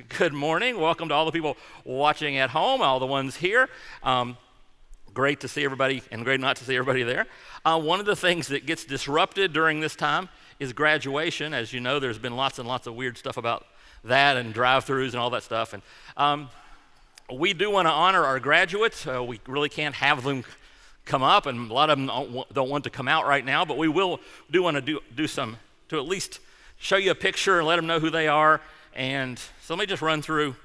Good morning. Welcome to all the people watching at home, all the ones here. Great to see everybody, and great not to see everybody there. One of the things that gets disrupted during this time is graduation. As you know, there's been lots and lots of weird stuff about that and drive-thrus and all that stuff. And we do want to honor our graduates. We really can't have them come up, and a lot of them don't want to come out right now, but we do want to do some to at least show you a picture and let them know who they are. And so let me just run through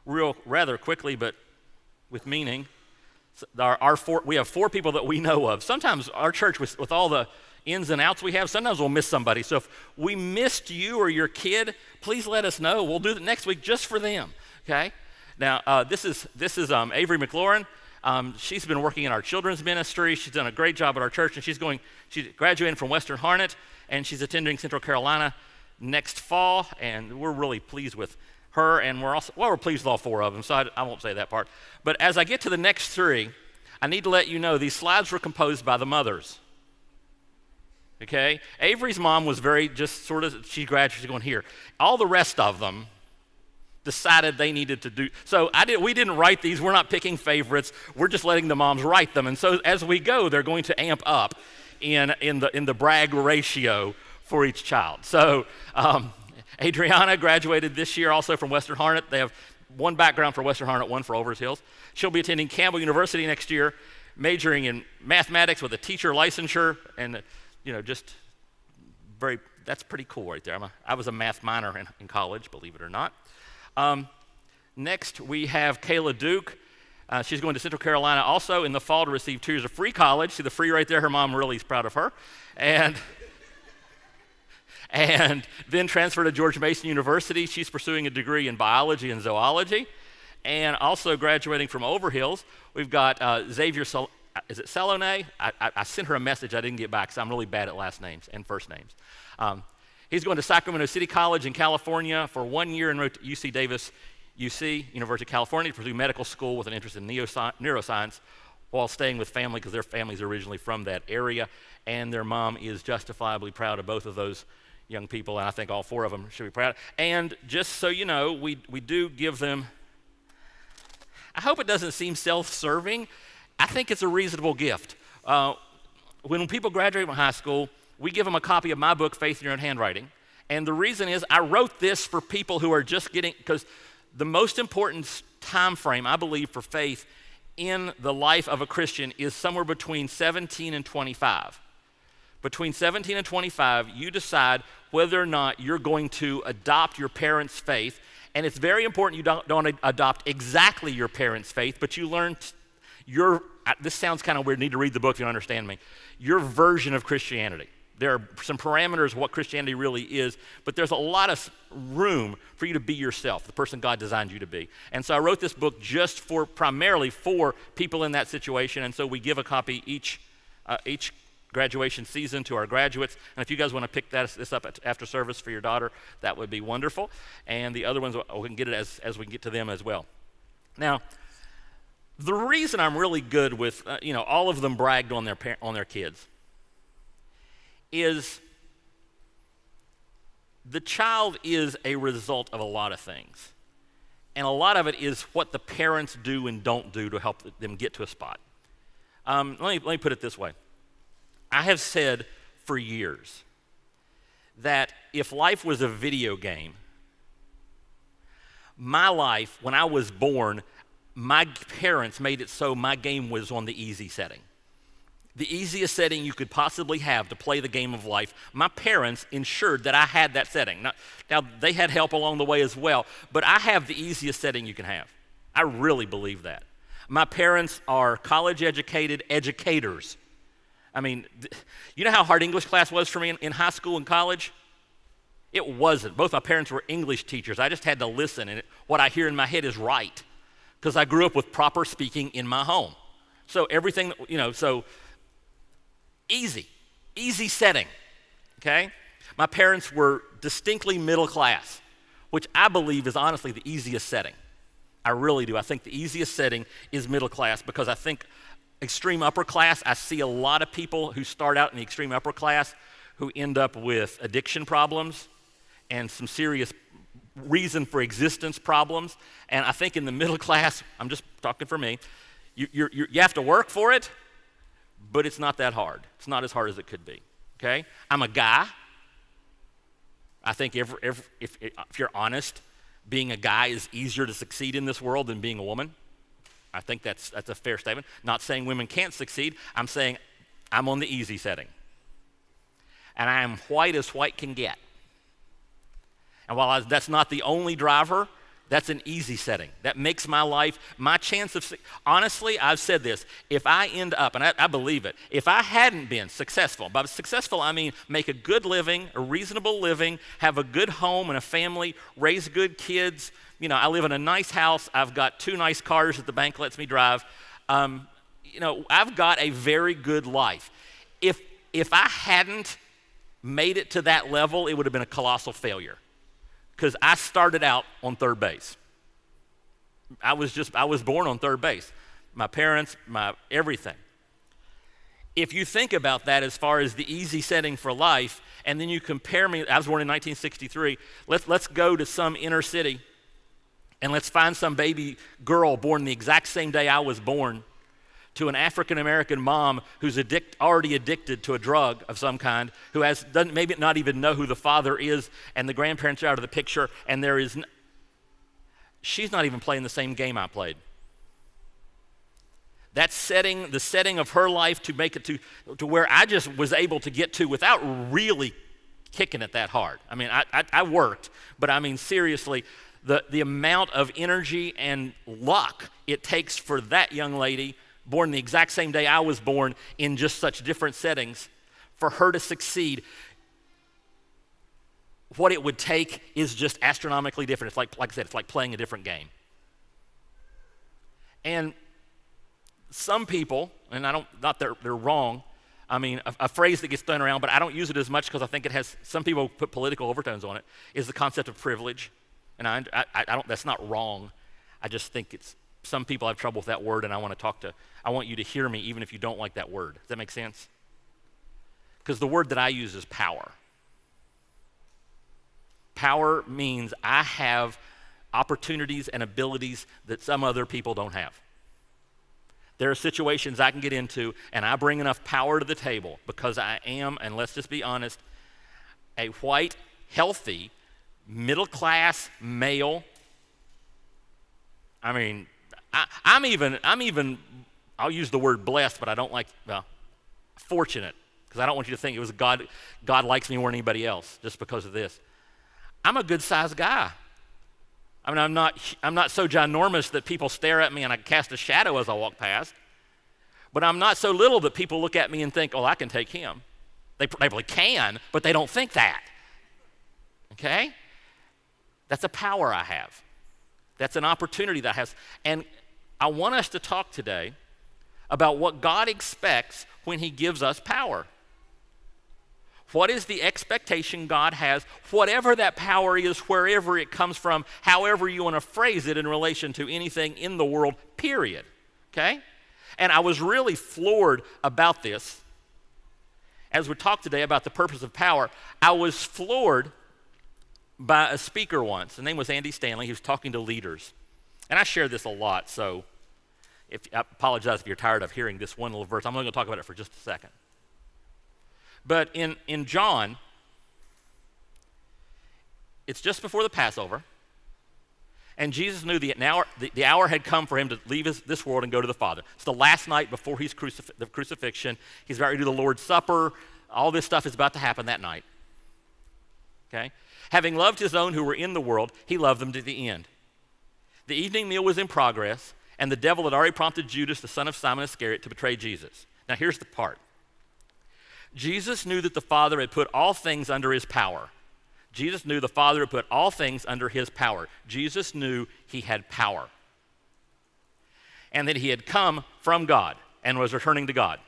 rather quickly, but with meaning. We have four people that we know of. Sometimes our church, with all the ins and outs we have, sometimes we'll miss somebody. So if we missed you or your kid, please let us know. We'll do it next week just for them, okay? Now, this is Avery McLaurin. She's been working in our children's ministry. She's done a great job at our church, and she's graduating from Western Harnett, and she's attending Central Carolina next fall, and we're really pleased with her, and we're pleased with all four of them, so I won't say that part. But as I get to the next three, I need to let you know these slides were composed by the mothers. Okay? Avery's mom was she graduated, she's going here. All the rest of them decided they needed to do, so we didn't write these, we're not picking favorites, we're just letting the moms write them, and so as we go, they're going to amp up in the brag ratio for each child. So Adriana graduated this year also from Western Harnett. They have one background for Western Harnett, one for Overs Hills. She'll be attending Campbell University next year, majoring in mathematics with a teacher licensure, and that's pretty cool right there. I was a math minor in college, believe it or not. Next, we have Kayla Duke. She's going to Central Carolina also in the fall to receive 2 years of free college. See the free right there? Her mom really is proud of her. And then transferred to George Mason University. She's pursuing a degree in biology and zoology. And also graduating from Overhills, we've got Xavier, is it Salone? I sent her a message I didn't get back, so I'm really bad at last names and first names. He's going to Sacramento City College in California for 1 year in UC Davis, University of California, to pursue medical school with an interest in neuroscience while staying with family because their family's originally from that area. And their mom is justifiably proud of both of those young people, and I think all four of them should be proud. And just so you know, we do give them, I hope it doesn't seem self-serving, I think it's a reasonable gift. When people graduate from high school, we give them a copy of my book, Faith in Your Own Handwriting. And the reason is I wrote this for people who are just because the most important time frame, I believe, for faith in the life of a Christian is somewhere between 17 and 25. Between 17 and 25, you decide whether or not you're going to adopt your parents' faith. And it's very important you don't adopt exactly your parents' faith, but you learn this sounds kind of weird, need to read the book if you don't understand me, your version of Christianity. There are some parameters of what Christianity really is, but there's a lot of room for you to be yourself, the person God designed you to be. And so I wrote this book just primarily for people in that situation, and so we give a copy each graduation season to our graduates. And if you guys want to pick this up after service for your daughter, that would be wonderful. And the other ones, we can get it as we get to them as well. Now, the reason I'm really good with, all of them bragged on their kids is the child is a result of a lot of things. And a lot of it is what the parents do and don't do to help them get to a spot. Let me put it this way. I have said for years that if life was a video game, my life, when I was born, my parents made it so my game was on the easy setting. The easiest setting you could possibly have to play the game of life. My parents ensured that I had that setting. Now they had help along the way as well, but I have the easiest setting you can have. I really believe that. My parents are college-educated educators. I mean, you know how hard English class was for me in high school and college? It wasn't. Both my parents were English teachers. I just had to listen, and what I hear in my head is right because I grew up with proper speaking in my home. So everything, so easy setting, okay? My parents were distinctly middle class, which I believe is honestly the easiest setting. I really do. I think the easiest setting is middle class because I think extreme upper class, I see a lot of people who start out in the extreme upper class who end up with addiction problems and some serious reason for existence problems. And I think in the middle class, I'm just talking for me, you have to work for it, but it's not that hard. It's not as hard as it could be, okay? I'm a guy. I think if you're honest, being a guy is easier to succeed in this world than being a woman. I think that's a fair statement. Not saying women can't succeed. I'm saying I'm on the easy setting. And I am white as white can get. And while that's not the only driver, that's an easy setting. That makes my life, my chance of, honestly, I've said this, if I end up, and I believe it, if I hadn't been successful, by successful I mean make a good living, a reasonable living, have a good home and a family, raise good kids, I live in a nice house, I've got 2 nice cars that the bank lets me drive, I've got a very good life. If I hadn't made it to that level, it would have been a colossal failure. Because I started out on third base. I was born on third base. My parents, my everything. If you think about that as far as the easy setting for life, and then you compare me, I was born in 1963, let's go to some inner city, and let's find some baby girl born the exact same day I was born, to an African-American mom who's already addicted to a drug of some kind, who doesn't maybe not even know who the father is, and the grandparents are out of the picture, and she's not even playing the same game I played. That setting, the setting of her life to make it to where I just was able to get to without really kicking it that hard. I mean, I worked, but I mean, seriously, the amount of energy and luck it takes for that young lady, born the exact same day I was born in just such different settings, for her to succeed, what it would take is just astronomically different. It's like I said, it's like playing a different game. And some people, and not they're wrong, I mean, a phrase that gets thrown around, but I don't use it as much because I think it has, some people put political overtones on it, is the concept of privilege. And I don't, that's not wrong. I just think some people have trouble with that word, and I want you to hear me even if you don't like that word. Does that make sense? Because the word that I use is power. Power means I have opportunities and abilities that some other people don't have. There are situations I can get into, and I bring enough power to the table because I am, and let's just be honest, a white, healthy, middle-class male. I mean, I'm even, I'll use the word blessed, but I don't like, fortunate, because I don't want you to think it was God likes me more than anybody else just because of this. I'm a good-sized guy. I mean, I'm not so ginormous that people stare at me and I cast a shadow as I walk past, but I'm not so little that people look at me and think, oh, I can take him. They probably can, but they don't think that, okay? That's a power I have. That's an opportunity that I have. And I want us to talk today about what God expects when he gives us power. What is the expectation God has, whatever that power is, wherever it comes from, however you want to phrase it in relation to anything in the world, period, okay? And I was really floored about this. As we talk today about the purpose of power, I was floored by a speaker once. His name was Andy Stanley. He was talking to leaders. And I share this a lot, so I apologize if you're tired of hearing this one little verse. I'm only going to talk about it for just a second. But in John, it's just before the Passover, and Jesus knew the hour had come for him to leave this world and go to the Father. It's the last night before the crucifixion. He's about to do the Lord's Supper. All this stuff is about to happen that night. Okay? Having loved his own who were in the world, he loved them to the end. The evening meal was in progress, and the devil had already prompted Judas, the son of Simon Iscariot, to betray Jesus. Now here's the part. Jesus knew that the Father had put all things under his power. Jesus knew the Father had put all things under his power. Jesus knew he had power. And that he had come from God and was returning to God.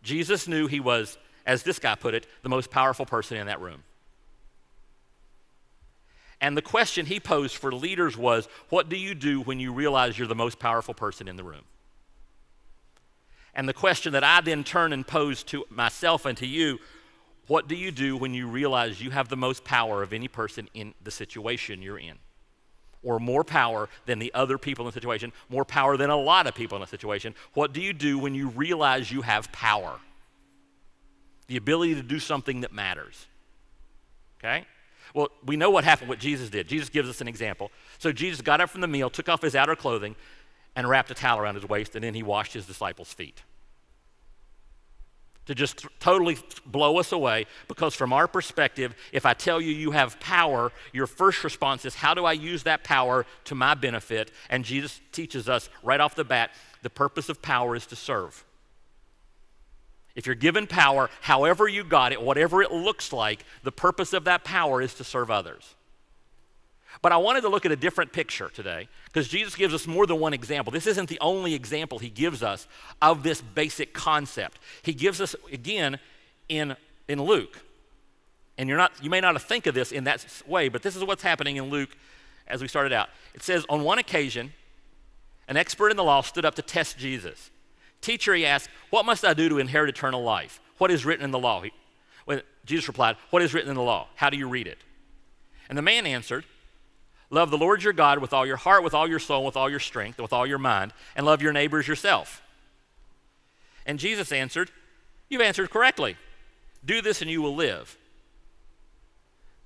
Jesus knew he was, as this guy put it, the most powerful person in that room. And the question he posed for leaders was, what do you do when you realize you're the most powerful person in the room? And the question that I then turn and pose to myself and to you, What do you do when you realize you have the most power of any person in the situation you're in? Or more power than the other people in the situation, more power than a lot of people in a situation. What do you do when you realize you have power? The ability to do something that matters. Okay? Well, we know what happened, what Jesus did. Jesus gives us an example. So Jesus got up from the meal, took off his outer clothing, and wrapped a towel around his waist, and then he washed his disciples' feet. To just totally blow us away, because from our perspective, if I tell you you have power, your first response is, how do I use that power to my benefit? And Jesus teaches us right off the bat, the purpose of power is to serve. If you're given power, however you got it, whatever it looks like, the purpose of that power is to serve others. But I wanted to look at a different picture today, because Jesus gives us more than one example. This isn't the only example he gives us of this basic concept. He gives us, again, in Luke. And you may not think of this in that way, but this is what's happening in Luke as we started out. It says, on one occasion, an expert in the law stood up to test Jesus. Teacher, he asked, what must I do to inherit eternal life? What is written in the law? Jesus replied, what is written in the law? How do you read it? And the man answered, love the Lord your God with all your heart, with all your soul, with all your strength, with all your mind, and love your neighbor as yourself. And Jesus answered, you've answered correctly. Do this and you will live.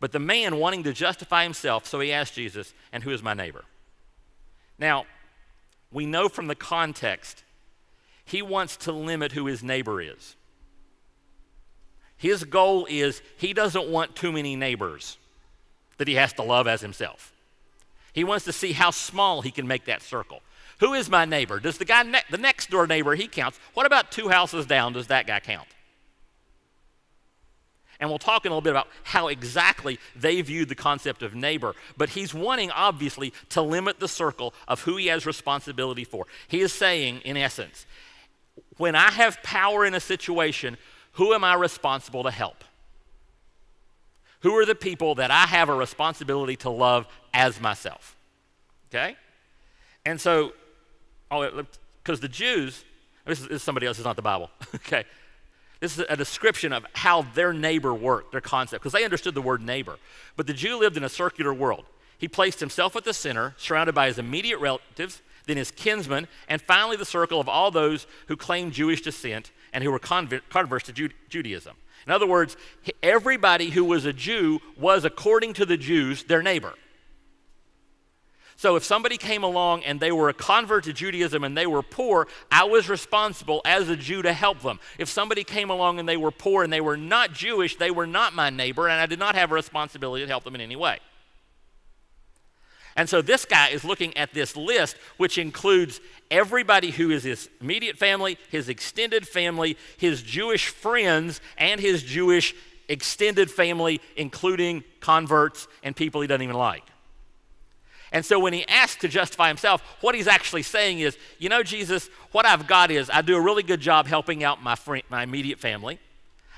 But the man wanting to justify himself, so he asked Jesus, and who is my neighbor? Now, we know from the context, he wants to limit who his neighbor is. His goal is he doesn't want too many neighbors that he has to love as himself. He wants to see how small he can make that circle. Who is my neighbor? Does the guy, the next door neighbor, he counts? What about 2 houses down? Does that guy count? And we'll talk in a little bit about how exactly they viewed the concept of neighbor. But he's wanting, obviously, to limit the circle of who he has responsibility for. He is saying, in essence, when I have power in a situation, who am I responsible to help? Who are the people that I have a responsibility to love as myself? Okay? And so, because the Jews, this is somebody else, it's not the Bible. Okay? This is a description of how their neighbor worked, their concept, because they understood the word neighbor. But the Jew lived in a circular world. He placed himself at the center, surrounded by his immediate relatives, then his kinsmen, and finally the circle of all those who claimed Jewish descent and who were converts to Judaism. In other words, everybody who was a Jew was, according to the Jews, their neighbor. So if somebody came along and they were a convert to Judaism and they were poor, I was responsible as a Jew to help them. If somebody came along and they were poor and they were not Jewish, they were not my neighbor, and I did not have a responsibility to help them in any way. And so this guy is looking at this list, which includes everybody who is his immediate family, his extended family, his Jewish friends, and his Jewish extended family, including converts and people he doesn't even like. And so when he asks to justify himself, what he's actually saying is, you know, Jesus, what I've got is I do a really good job helping out my immediate family.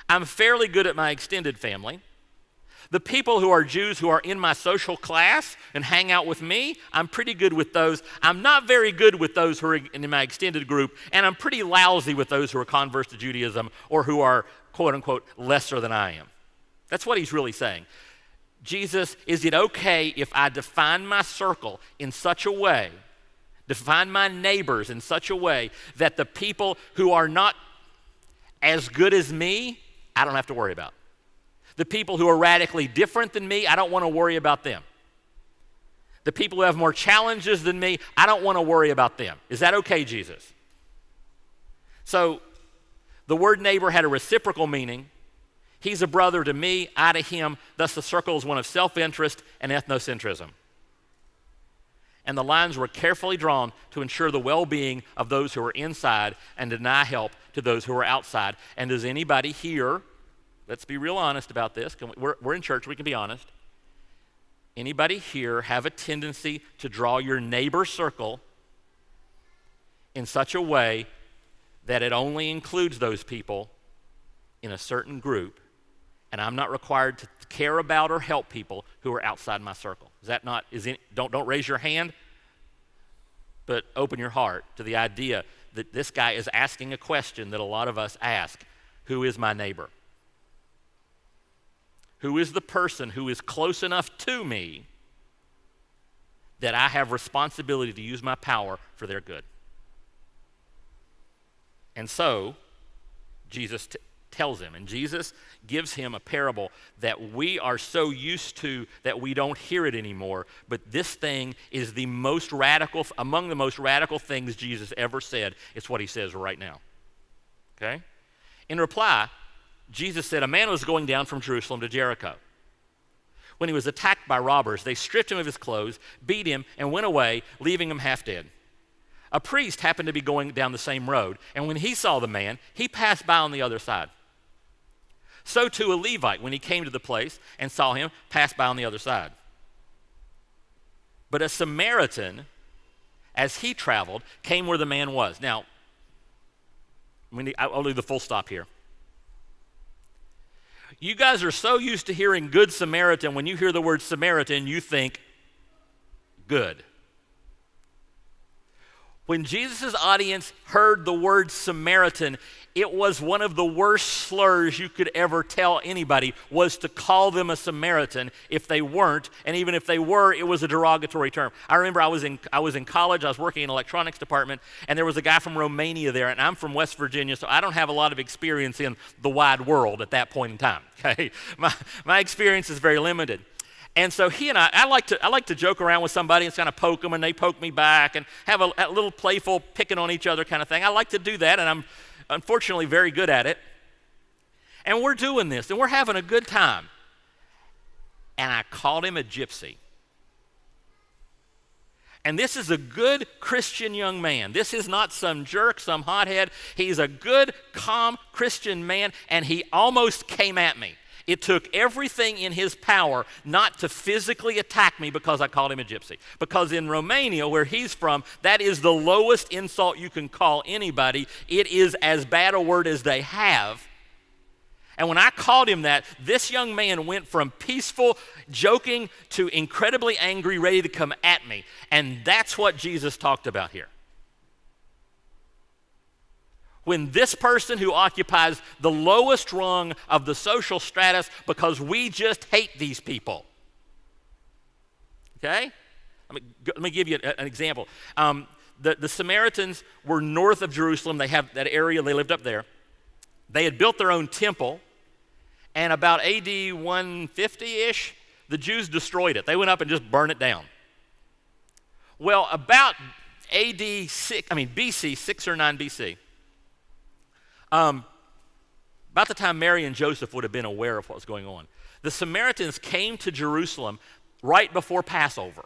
I'm fairly good at my extended family. The people who are Jews who are in my social class and hang out with me, I'm pretty good with those. I'm not very good with those who are in my extended group, and I'm pretty lousy with those who are converts to Judaism or who are, quote unquote, lesser than I am. That's what he's really saying. Jesus, is it okay if I define my circle in such a way, define my neighbors in such a way that the people who are not as good as me, I don't have to worry about? The people who are radically different than me, I don't want to worry about them. The people who have more challenges than me, I don't want to worry about them. Is that okay, Jesus? So the word neighbor had a reciprocal meaning. He's a brother to me, I to him. Thus the circle is one of self-interest and ethnocentrism. And the lines were carefully drawn to ensure the well-being of those who are inside and deny help to those who are outside. And does anybody here, let's be real honest about this. We're in church, we can be honest. Anybody here have a tendency to draw your neighbor circle in such a way that it only includes those people in a certain group, and I'm not required to care about or help people who are outside my circle? Is that not, don't raise your hand, but open your heart to the idea that this guy is asking a question that a lot of us ask: who is my neighbor? who is the person who is close enough to me that I have responsibility to use my power for their good. And so, Jesus tells him, and Jesus gives him a parable that we are so used to that we don't hear it anymore, but this thing is the most radical, among the most radical things Jesus ever said. It's what he says right now. Okay? In reply, Jesus said, a man was going down from Jerusalem to Jericho. When he was attacked by robbers, they stripped him of his clothes, beat him, and went away, leaving him half dead. A priest happened to be going down the same road, and when he saw the man, he passed by on the other side. So too a Levite, when he came to the place and saw him, passed by on the other side. But a Samaritan, as he traveled, came where the man was. Now, I'll do the full stop here. You guys are so used to hearing Good Samaritan, when you hear the word Samaritan, you think good. When Jesus' audience heard the word Samaritan, it was one of the worst slurs you could ever tell anybody, was to call them a Samaritan if they weren't, and even if they were, it was a derogatory term. I remember I was in college, I was working in electronics department, and there was a guy from Romania there, and I'm from West Virginia, so I don't have a lot of experience in the wide world at that point in time, okay? My experience is very limited. And so he and I like to joke around with somebody and kind of poke them, and they poke me back, and have a little playful picking on each other kind of thing. I like to do that, and I'm unfortunately very good at it. And we're doing this, and we're having a good time. And I called him a gypsy. And this is a good Christian young man. This is not some jerk, some hothead. He's a good, calm Christian man, and he almost came at me. It took everything in his power not to physically attack me because I called him a gypsy. Because in Romania, where he's from, that is the lowest insult you can call anybody. It is as bad a word as they have. And when I called him that, this young man went from peaceful, joking, to incredibly angry, ready to come at me. And that's what Jesus talked about here. When this person who occupies the lowest rung of the social stratus, because we just hate these people. Okay? Let me give you an example. The Samaritans were north of Jerusalem. They have that area, they lived up there. They had built their own temple, and about AD 150-ish, the Jews destroyed it. They went up and just burned it down. Well, about BC, 6 or 9 BC, about the time Mary and Joseph would have been aware of what was going on, the Samaritans came to Jerusalem right before Passover,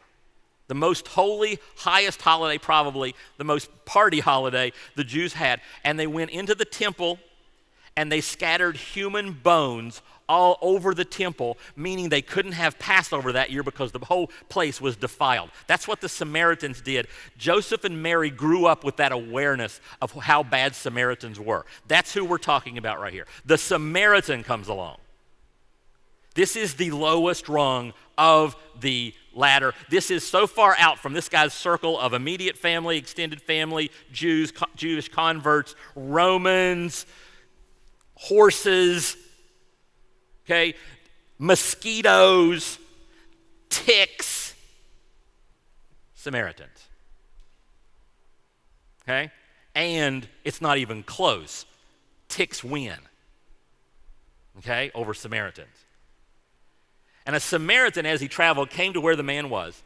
the most holy, highest holiday, probably the most party holiday the Jews had. And they went into the temple and they scattered human bones all over the temple, meaning they couldn't have Passover that year because the whole place was defiled. That's what the Samaritans did. Joseph and Mary grew up with that awareness of how bad Samaritans were. That's who we're talking about right here. The Samaritan comes along. This is the lowest rung of the ladder. This is so far out from this guy's circle of immediate family, extended family, Jews, Jewish converts, Romans, horses, okay, mosquitoes, ticks, Samaritans. Okay? And it's not even close. Ticks win, okay, over Samaritans. And a Samaritan, as he traveled, came to where the man was.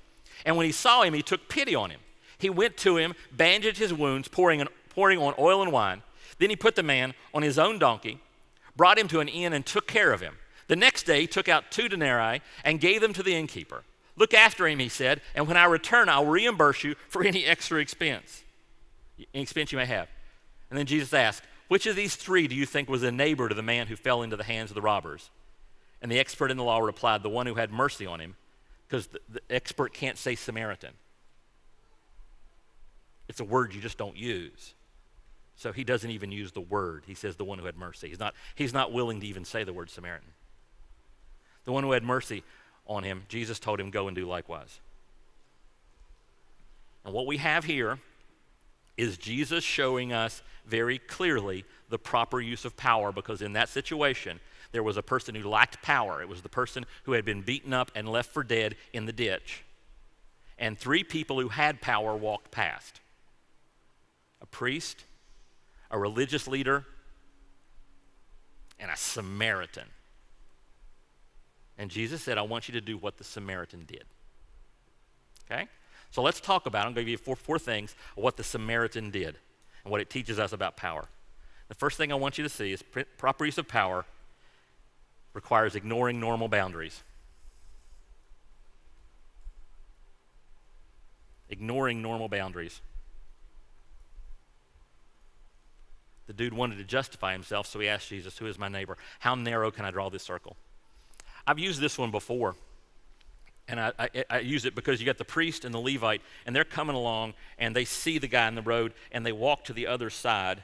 And when he saw him, he took pity on him. He went to him, bandaged his wounds, pouring on oil and wine. Then he put the man on his own donkey, brought him to an inn, and took care of him. The next day, he took out 2 denarii and gave them to the innkeeper. Look after him, he said, and when I return, I'll reimburse you for any extra expense you may have. And then Jesus asked, which of these 3 do you think was a neighbor to the man who fell into the hands of the robbers? And the expert in the law replied, the one who had mercy on him, because the expert can't say Samaritan. It's a word you just don't use. So he doesn't even use the word. He says the one who had mercy. He's not willing to even say the word Samaritan. The one who had mercy on him, Jesus told him, go and do likewise. And what we have here is Jesus showing us very clearly the proper use of power, because in that situation, There was a person who lacked power. It was the person who had been beaten up and left for dead in the ditch. And 3 people who had power walked past. A priest, a religious leader, and a Samaritan. And Jesus said, I want you to do what the Samaritan did. Okay? So let's talk about it. I'm going to give you four things of what the Samaritan did and what it teaches us about power. The first thing I want you to see is proper use of power requires ignoring normal boundaries. Ignoring normal boundaries. The dude wanted to justify himself, so he asked Jesus, who is my neighbor? How narrow can I draw this circle? I've used this one before, and I use it because you got the priest and the Levite, and they're coming along, and they see the guy in the road, and they walk to the other side,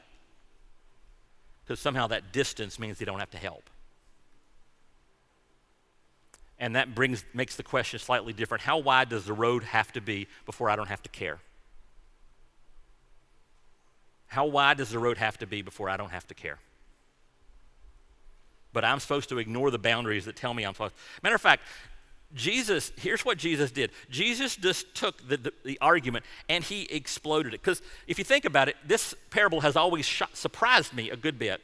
because somehow that distance means they don't have to help. And that makes the question slightly different. How wide does the road have to be before I don't have to care? How wide does the road have to be before I don't have to care? But I'm supposed to ignore the boundaries that tell me I'm supposed to. Matter of fact, here's what Jesus did. Jesus just took the argument and he exploded it. Because if you think about it, this parable has always surprised me a good bit.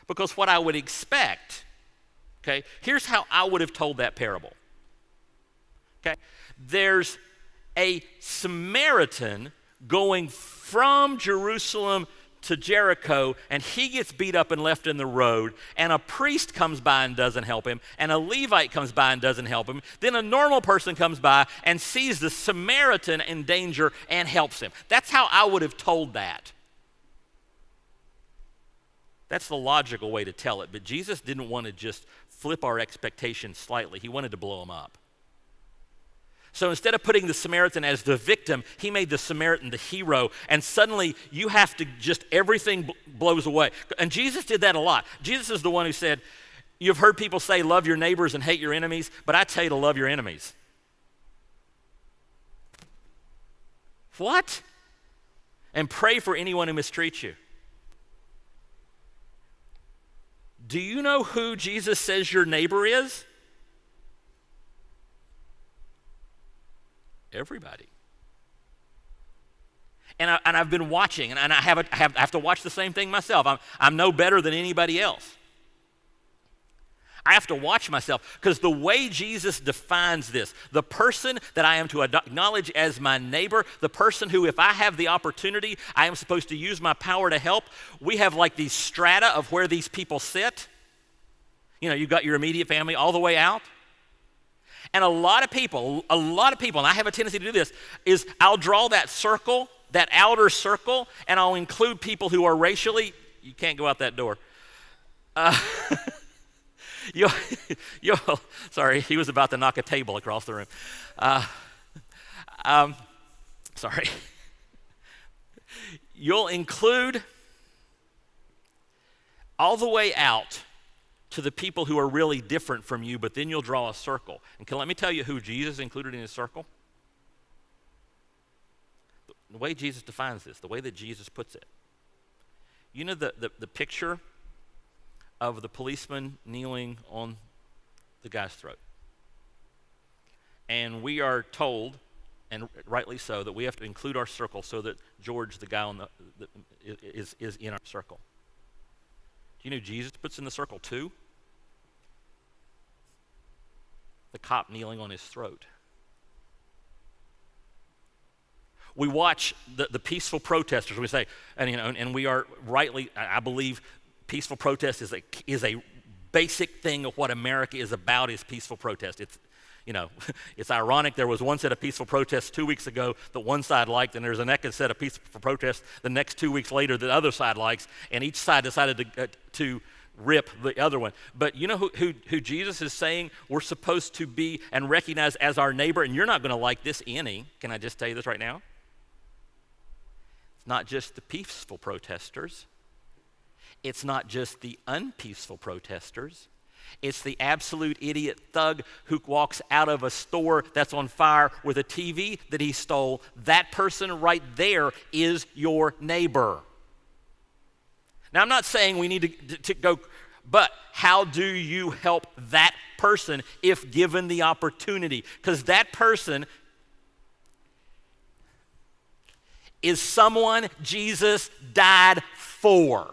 Because what I would expect, okay, here's how I would have told that parable. Okay, there's a Samaritan going from Jerusalem to Jericho, and he gets beat up and left in the road, and a priest comes by and doesn't help him, and a Levite comes by and doesn't help him. Then a normal person comes by and sees the Samaritan in danger and helps him. That's how I would have told that. That's the logical way to tell it, but Jesus didn't want to just flip our expectations slightly. He wanted to blow them up. So instead of putting the Samaritan as the victim, he made the Samaritan the hero, and suddenly you have to everything blows away. And Jesus did that a lot. Jesus is the one who said, you've heard people say, love your neighbors and hate your enemies, but I tell you to love your enemies. What? And pray for anyone who mistreats you. Do you know who Jesus says your neighbor is? Everybody. And I've been watching, and I have to watch the same thing myself. I'm no better than anybody else. I have to watch myself because the way Jesus defines this, the person that I am to acknowledge as my neighbor, the person who, if I have the opportunity, I am supposed to use my power to help, we have like these strata of where these people sit. You know, you've got your immediate family all the way out. And a lot of people, and I have a tendency to do this, is I'll draw that circle, that outer circle, and I'll include people who are racially, you can't go out that door. Sorry, he was about to knock a table across the room. Sorry. You'll include all the way out to the people who are really different from you, but then you'll draw a circle. And let me tell you who Jesus included in his circle. The way Jesus defines this, the way that Jesus puts it. You know the picture of the policeman kneeling on the guy's throat. And we are told, and rightly so, that we have to include our circle so that George, the guy is in our circle. Do you know Jesus puts in the circle too? The cop kneeling on his throat. We watch the peaceful protesters. We say, and we are rightly, I believe, peaceful protest is a basic thing of what America is about. Is peaceful protest. It's ironic. There was one set of peaceful protests 2 weeks ago that one side liked, and there's a next set of peaceful protests the next 2 weeks later that the other side likes, and each side decided to rip the other one. But you know who Jesus is saying we're supposed to be and recognize as our neighbor, and you're not going to like this any. Can I just tell you this right now? It's not just the peaceful protesters. It's not just the unpeaceful protesters. It's the absolute idiot thug who walks out of a store that's on fire with a TV that he stole. That person right there is your neighbor. Now, I'm not saying we need to go But how do you help that person if given the opportunity? Because that person is someone Jesus died for.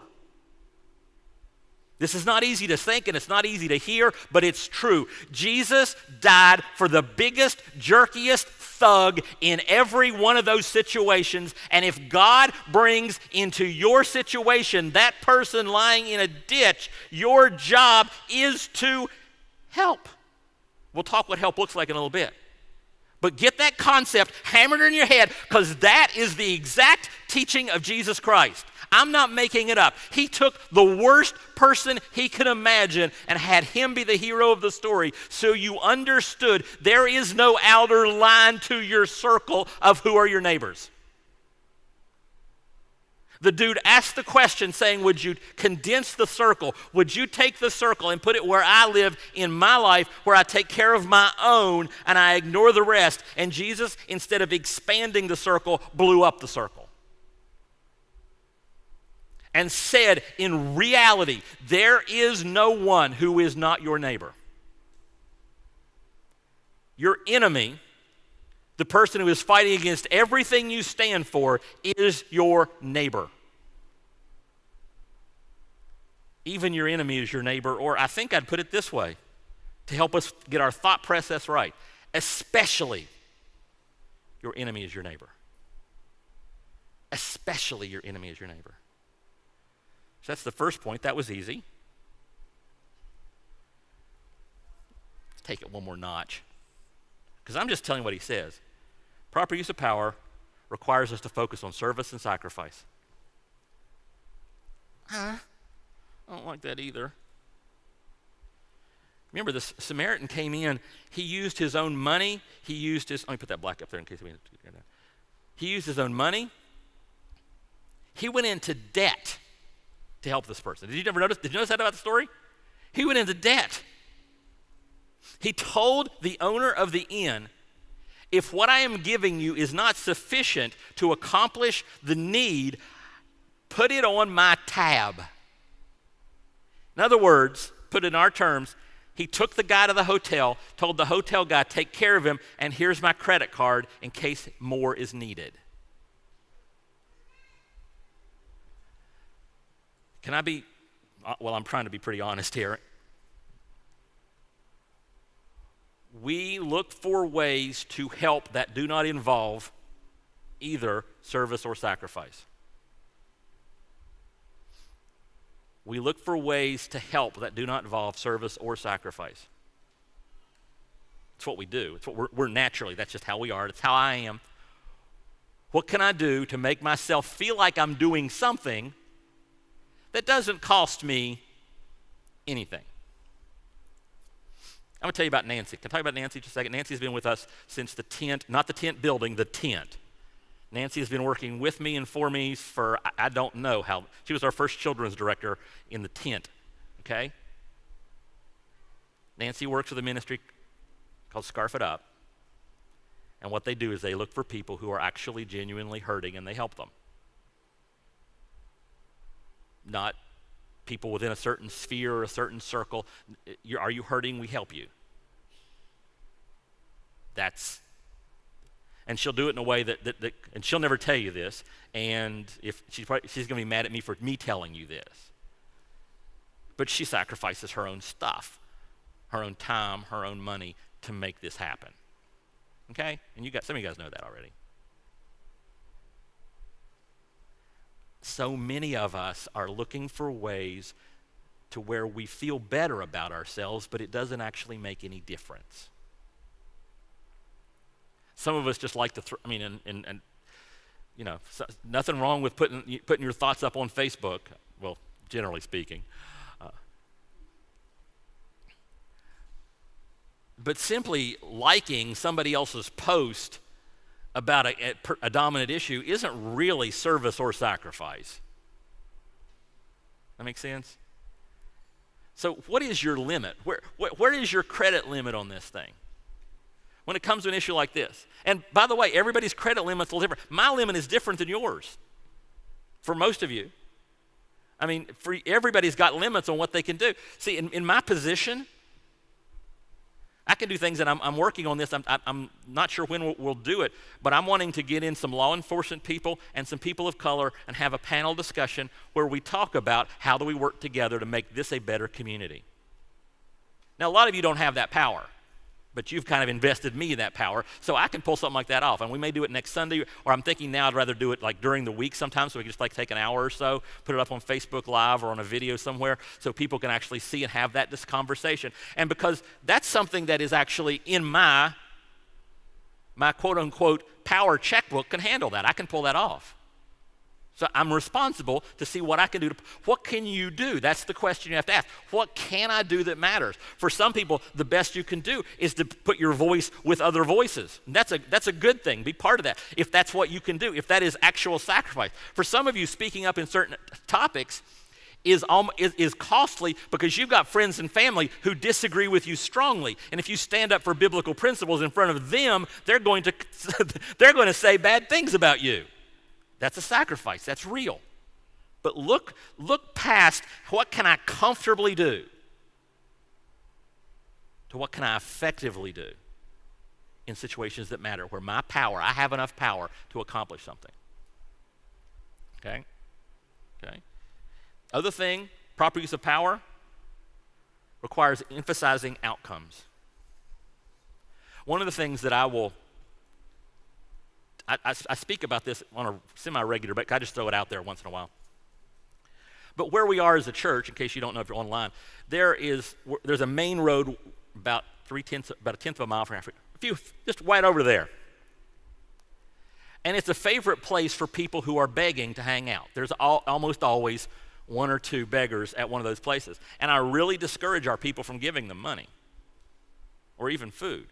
This is not easy to think and it's not easy to hear, but it's true. Jesus died for the biggest, jerkiest thug in every one of those situations. And if God brings into your situation that person lying in a ditch, your job is to help. We'll talk what help looks like in a little bit. But get that concept hammered in your head, because that is the exact teaching of Jesus Christ. I'm not making it up. He took the worst person he could imagine and had him be the hero of the story, so you understood there is no outer line to your circle of who are your neighbors. The dude asked the question saying, would you condense the circle? Would you take the circle and put it where I live in my life, where I take care of my own and I ignore the rest? And Jesus, instead of expanding the circle, blew up the circle. And said, in reality, there is no one who is not your neighbor. Your enemy, the person who is fighting against everything you stand for, is your neighbor. Even your enemy is your neighbor, or I think I'd put it this way to help us get our thought process right. Especially your enemy is your neighbor. Especially your enemy is your neighbor. So that's the first point. That was easy. Let's take it one more notch, because I'm just telling what he says. Proper use of power requires us to focus on service and sacrifice. I don't like that either. Remember, this Samaritan came in. He used his own money. Let me put that black up there in case we didn't get that. He used his own money. He went into debt to help this person. Did you notice that about the story? He went into debt. He told the owner of the inn, if what I am giving you is not sufficient to accomplish the need, put it on my tab. In other words, put in our terms, he took the guy to the hotel, told the hotel guy, take care of him, and here's my credit card in case more is needed. Can I be, I'm trying to be pretty honest here. We look for ways to help that do not involve either service or sacrifice. We look for ways to help that do not involve service or sacrifice. It's what we do. It's what we're naturally, that's just how we are. That's how I am. What can I do to make myself feel like I'm doing something that doesn't cost me anything? I'm going to tell you about Nancy. Can I talk about Nancy just a second? Nancy's been with us since the tent, not the tent building, the tent. Nancy has been working with me and for me for, I don't know how, she was our first children's director in the tent, okay? Nancy works with a ministry called Scarf It Up. And what they do is they look for people who are actually genuinely hurting and they help them. Not people within a certain sphere or a certain circle. Are you hurting? We help you. And she'll do it in a way that and she'll never tell you this, and if she's going to be mad at me for me telling you this. But she sacrifices her own stuff, her own time, her own money to make this happen. Okay? And some of you guys know that already. So many of us are looking for ways to where we feel better about ourselves, but it doesn't actually make any difference. Some of us just like to, nothing wrong with putting your thoughts up on Facebook, well, generally speaking. But simply liking somebody else's post about a dominant issue isn't really service or sacrifice. That makes sense? So what is your limit? Where is your credit limit on this thing? When it comes to an issue like this. And by the way, everybody's credit limit's a little different. My limit is different than yours for most of you. I mean, everybody's got limits on what they can do. See, in my position, I can do things, and I'm working on this. I'm not sure when we'll do it, but I'm wanting to get in some law enforcement people and some people of color and have a panel discussion where we talk about how do we work together to make this a better community. Now, a lot of you don't have that power, but you've kind of invested me in that power, so I can pull something like that off. And we may do it next Sunday, or I'm thinking now I'd rather do it like during the week sometimes, so we can just like take an hour or so, put it up on Facebook Live or on a video somewhere so people can actually see and have this conversation. And because that's something that is actually in my quote-unquote power checkbook can handle that. I can pull that off. So I'm responsible to see what I can do. What can you do? That's the question you have to ask. What can I do that matters? For some people, the best you can do is to put your voice with other voices. And that's a good thing. Be part of that. If that's what you can do, if that is actual sacrifice. For some of you, speaking up in certain topics is costly because you've got friends and family who disagree with you strongly. And if you stand up for biblical principles in front of them, they're going to say bad things about you. That's a sacrifice. That's real. But look past what can I comfortably do to what can I effectively do in situations that matter, where I have enough power to accomplish something. Okay? Other thing, proper use of power requires emphasizing outcomes. One of the things that I speak about this on a semi-regular basis. I just throw it out there once in a while. But where we are as a church, in case you don't know if you're online, there's a main road about a tenth of a mile from Africa, just right over there. And it's a favorite place for people who are begging to hang out. There's almost always one or two beggars at one of those places. And I really discourage our people from giving them money or even food,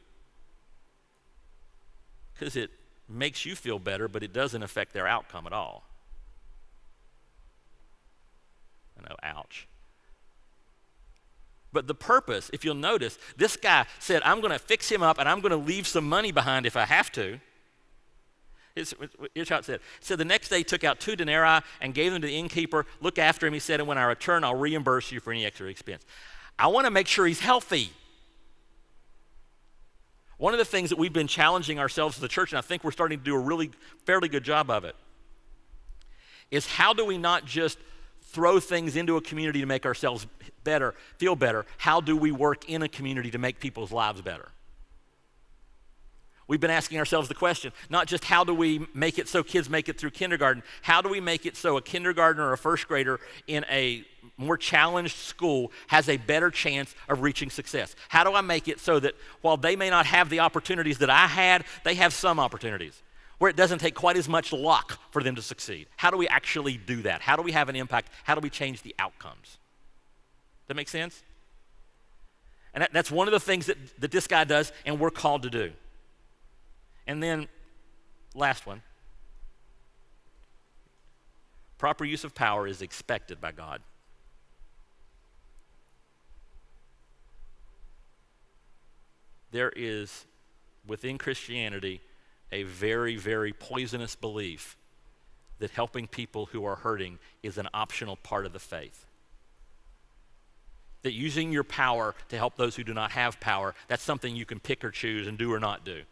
because it makes you feel better, but it doesn't affect their outcome at all. I know, ouch. But the purpose, if you'll notice, this guy said, I'm going to fix him up and I'm going to leave some money behind if I have to. Here's how it said. It said, the next day he took out 2 denarii and gave them to the innkeeper. Look after him, he said, and when I return, I'll reimburse you for any extra expense. I want to make sure he's healthy. One of the things that we've been challenging ourselves as a church, and I think we're starting to do a really fairly good job of it, is how do we not just throw things into a community to make ourselves better, feel better? How do we work in a community to make people's lives better? We've been asking ourselves the question, not just how do we make it so kids make it through kindergarten, how do we make it so a kindergartner or a first grader in a more challenged school has a better chance of reaching success? How do I make it so that while they may not have the opportunities that I had, they have some opportunities where it doesn't take quite as much luck for them to succeed? How do we actually do that? How do we have an impact? How do we change the outcomes? Does that make sense? And that's one of the things that this guy does and we're called to do. And then, last one. Proper use of power is expected by God. There is, within Christianity, a very, very poisonous belief that helping people who are hurting is an optional part of the faith. That using your power to help those who do not have power, that's something you can pick or choose and do or not do.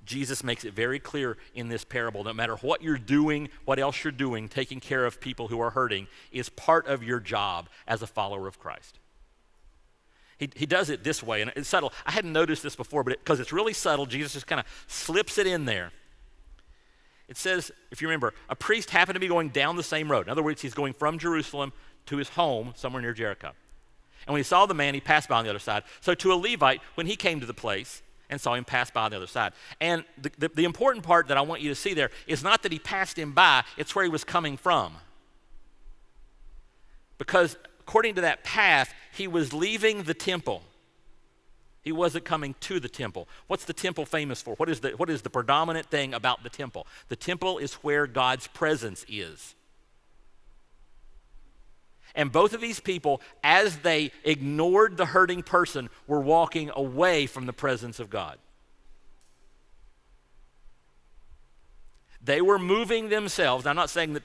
Jesus makes it very clear in this parable, no matter what you're doing, what else you're doing, taking care of people who are hurting is part of your job as a follower of Christ. He does it this way, and it's subtle. I hadn't noticed this before, but because it's really subtle, Jesus just kind of slips it in there. It says, if you remember, a priest happened to be going down the same road. In other words, he's going from Jerusalem to his home somewhere near Jericho. And when he saw the man, he passed by on the other side. So to a Levite, when he came to the place and saw him pass by on the other side. And the important part that I want you to see there is not that he passed him by, it's where he was coming from. Because according to that path, he was leaving the temple. He wasn't coming to the temple. What's the temple famous for? What is the predominant thing about the temple? The temple is where God's presence is. And both of these people, as they ignored the hurting person, were walking away from the presence of God. They were moving themselves. I'm not saying that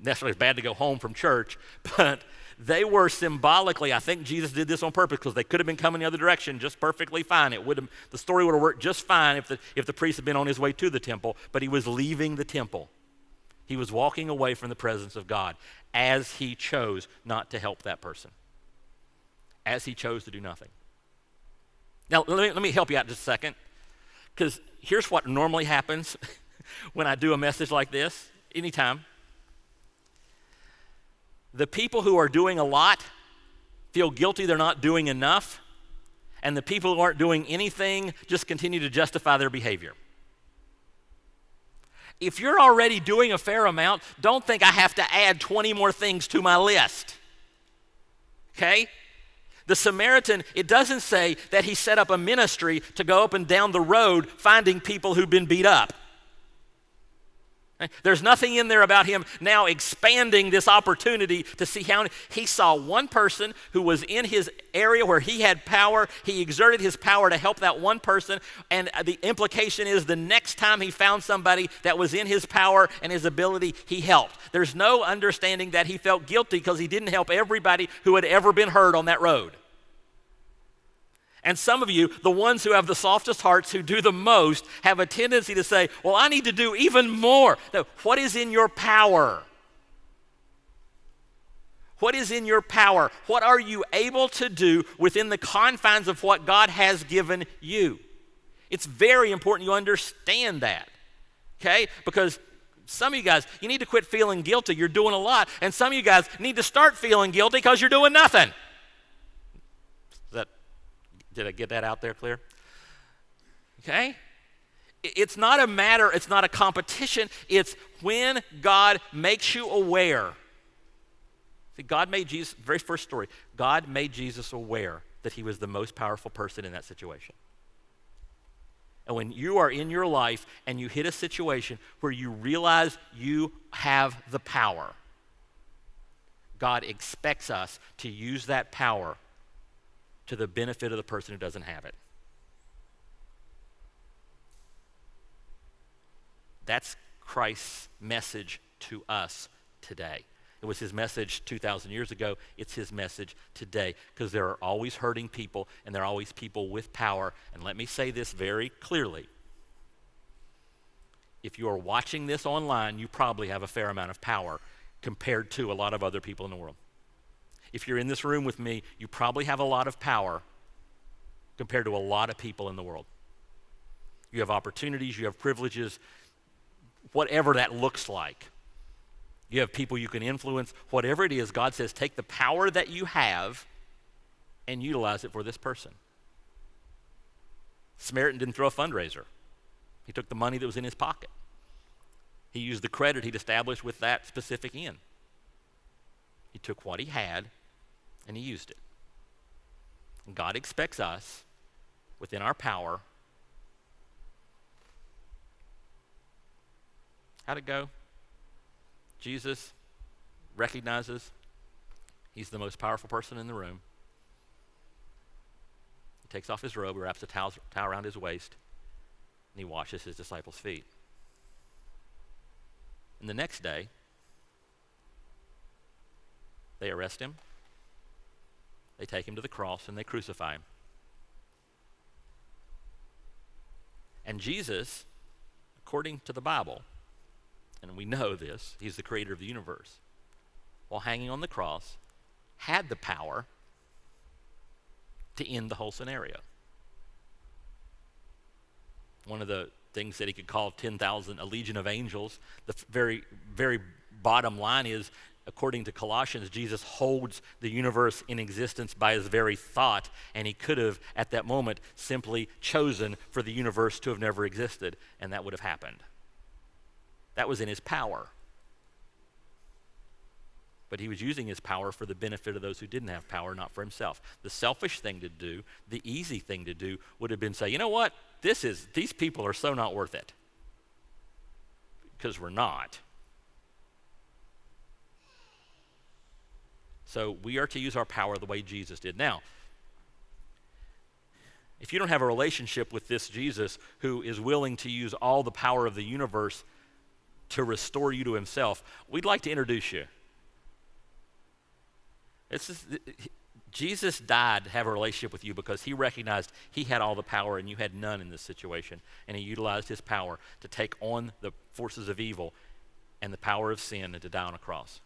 necessarily it's bad to go home from church, but they were symbolically, I think Jesus did this on purpose because they could have been coming the other direction just perfectly fine. The story would have worked just fine if the priest had been on his way to the temple, but he was leaving the temple. He was walking away from the presence of God as he chose not to help that person, as he chose to do nothing. Now, let me help you out just a second, because here's what normally happens when I do a message like this, anytime. The people who are doing a lot feel guilty they're not doing enough, and the people who aren't doing anything just continue to justify their behavior. If you're already doing a fair amount, don't think I have to add 20 more things to my list. Okay? The Samaritan, it doesn't say that he set up a ministry to go up and down the road finding people who've been beat up. There's nothing in there about him now expanding this opportunity to see how he saw one person who was in his area where he had power. He exerted his power to help that one person, and the implication is the next time he found somebody that was in his power and his ability, he helped. There's no understanding that he felt guilty because he didn't help everybody who had ever been hurt on that road. And some of you, the ones who have the softest hearts, who do the most, have a tendency to say, well, I need to do even more. No, what is in your power? What is in your power? What are you able to do within the confines of what God has given you? It's very important you understand that, okay? Because some of you guys, you need to quit feeling guilty. You're doing a lot. And some of you guys need to start feeling guilty because you're doing nothing. Did I get that out there clear? Okay? It's not a matter, it's not a competition. It's when God makes you aware. See, God made Jesus, very first story, God made Jesus aware that he was the most powerful person in that situation. And when you are in your life and you hit a situation where you realize you have the power, God expects us to use that power to the benefit of the person who doesn't have it. That's Christ's message to us today. It was his message 2,000 years ago. It's his message today, because there are always hurting people and there are always people with power. And let me say this very clearly. If you are watching this online, you probably have a fair amount of power compared to a lot of other people in the world. If you're in this room with me, you probably have a lot of power compared to a lot of people in the world. You have opportunities, you have privileges, whatever that looks like. You have people you can influence. Whatever it is, God says, take the power that you have and utilize it for this person. Samaritan didn't throw a fundraiser. He took the money that was in his pocket. He used the credit he'd established with that specific inn. He took what he had and he used it. And God expects us, within our power. How'd it go? Jesus recognizes he's the most powerful person in the room. He takes off his robe, wraps a towel around his waist, and he washes his disciples' feet. And the next day, they arrest him, they take him to the cross, and they crucify him. And Jesus, according to the Bible, and we know this, he's the creator of the universe, while hanging on the cross, had the power to end the whole scenario. One of the things that he could call 10,000 a legion of angels, the very, very bottom line is, according to Colossians, Jesus holds the universe in existence by his very thought, and he could have, at that moment, simply chosen for the universe to have never existed, and that would have happened. That was in his power. But he was using his power for the benefit of those who didn't have power, not for himself. The selfish thing to do, the easy thing to do, would have been say, you know what? These people are so not worth it. Because we're not. So we are to use our power the way Jesus did. Now, if you don't have a relationship with this Jesus who is willing to use all the power of the universe to restore you to himself, we'd like to introduce you. Jesus died to have a relationship with you because he recognized he had all the power and you had none in this situation. And he utilized his power to take on the forces of evil and the power of sin and to die on a cross.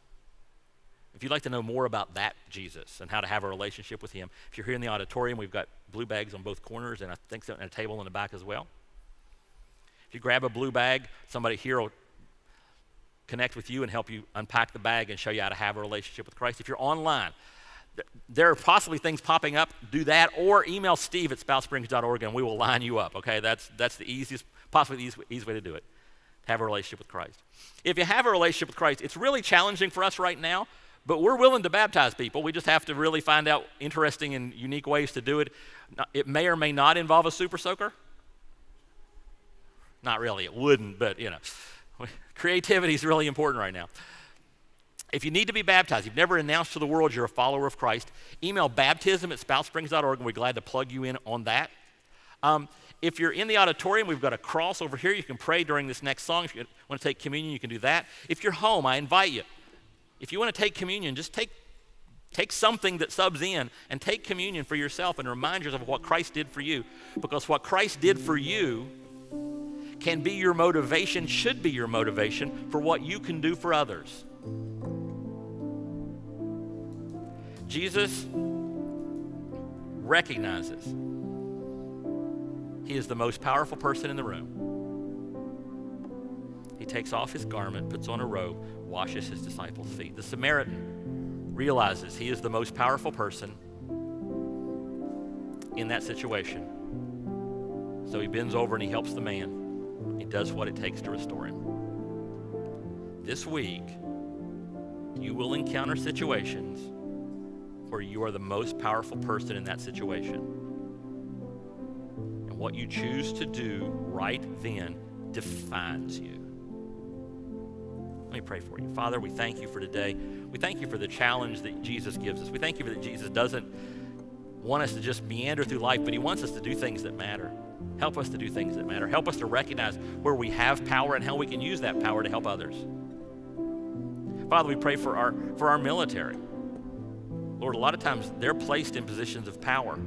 If you'd like to know more about that Jesus and how to have a relationship with him, if you're here in the auditorium, we've got blue bags on both corners and I think so, and a table in the back as well. If you grab a blue bag, somebody here will connect with you and help you unpack the bag and show you how to have a relationship with Christ. If you're online, there are possibly things popping up. Do that, or email Steve at spoutsprings.org and we will line you up, okay? That's the easiest, possibly the easy way to do it, to have a relationship with Christ. If you have a relationship with Christ, it's really challenging for us right now, but we're willing to baptize people. We just have to really find out interesting and unique ways to do it. It may or may not involve a super soaker. Not really, it wouldn't, but creativity is really important right now. If you need to be baptized, you've never announced to the world you're a follower of Christ, email baptism@spoutsprings.org and we're glad to plug you in on that. If you're in the auditorium, we've got a cross over here. You can pray during this next song. If you want to take communion, you can do that. If you're home, I invite you. If you want to take communion, just take something that subs in and take communion for yourself and remind yourself of what Christ did for you. Because what Christ did for you can be your motivation, should be your motivation for what you can do for others. Jesus recognizes he is the most powerful person in the room. He takes off his garment, puts on a robe, washes his disciples' feet. The Samaritan realizes he is the most powerful person in that situation. So he bends over and he helps the man. He does what it takes to restore him. This week, you will encounter situations where you are the most powerful person in that situation. And what you choose to do right then defines you. Let me pray for you. Father, we thank you for today. We thank you for the challenge that Jesus gives us. We thank you that Jesus doesn't want us to just meander through life, but he wants us to do things that matter. Help us to do things that matter. Help us to recognize where we have power and how we can use that power to help others. Father, we pray for our military. Lord, a lot of times they're placed in positions of power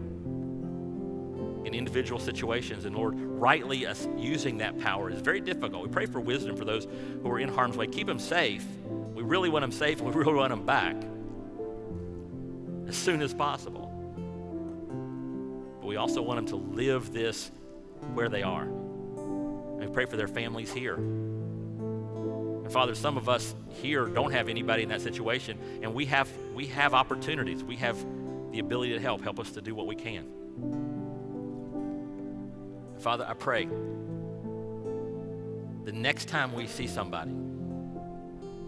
in individual situations, and Lord, rightly us using that power is very difficult. We pray for wisdom for those who are in harm's way. Keep them safe. We really want them safe, and we really want them back as soon as possible. But we also want them to live this where they are. And we pray for their families here. And Father, some of us here don't have anybody in that situation, and we have opportunities. We have the ability to help. Help us to do what we can. Father, I pray the next time we see somebody,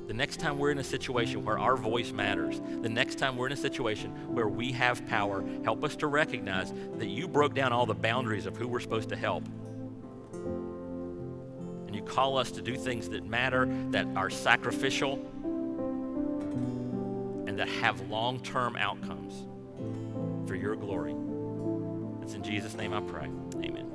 the next time we're in a situation where our voice matters, the next time we're in a situation where we have power, help us to recognize that you broke down all the boundaries of who we're supposed to help. And you call us to do things that matter, that are sacrificial, and that have long-term outcomes for your glory. It's in Jesus' name I pray. Amen.